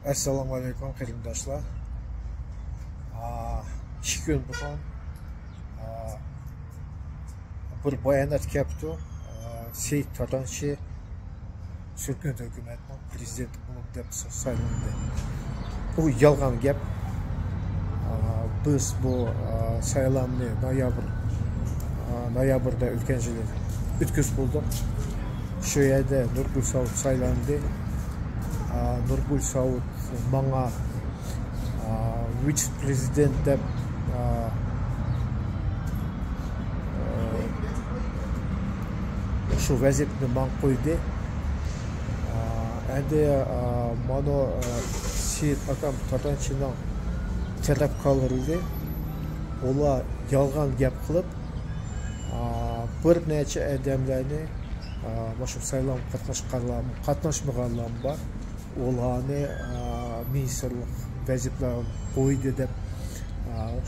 Assalamu alaikum qarindoshlar. 2 kun burun bir bayonot kelibdi. Seyit Tatanchi Surgun hukumatning prezidenti bo'lib deb saylandi. Bu yolg'on gap. Biz bu saylovni noyabrda o'tgan yili o'tkazib bo'ldik. Shu yerda Nurgul Savut saylandi. Nurgul Savut bana vice prezident deb şu vaziyetni man qo'ydi. Endi mana Seyit akam Tatanchining tarafkorlari ular yolg'on gap qilib bir necha odamlarni shu saylov qatnashmaganlar bor. Ularni ministerlik vazifalarni qo'ydi deb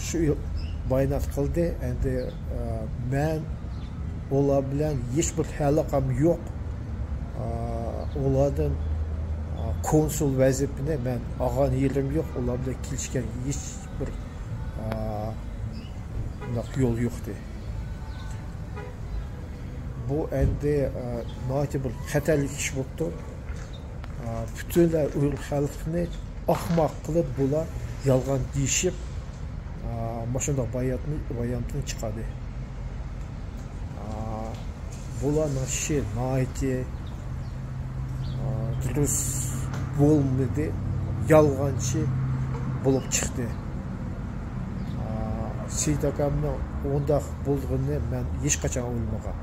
shu bayonot qildi. Endi men ular bilan hech bir aloqam yo'q. Ulardan konsul vazifasini men olgan yerim yo'q. Ular bilan kelishgan hech bir yo'l yo'qdi. Bu endi noiti bir xatarli ish bo'ldi. Bütünler Uyghur xalqini ahmoq qilib bular yolg'on deyishib, shunda bayonotni chiqadi. Bularning ishi noiti durust bo'lmadi, yolg'onchi bo'lib chiqdi. Seyit akamning undaq bo'lganini men hech qachon o'ylamagan.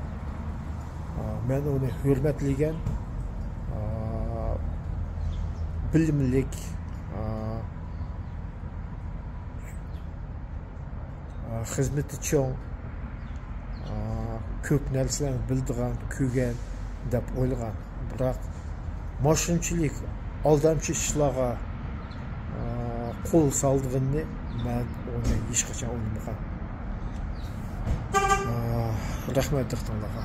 Men uni hurmatlagan, bilimlik, xizmati cho'ng, ko'p narsalarni bildigan, ko'rgan deb o'ylagan. Biroq mashinachilik, aldamchi ishlarga qo'l solganini men uni hech qachon o'ylamagan. Rahmat diqqatingizga.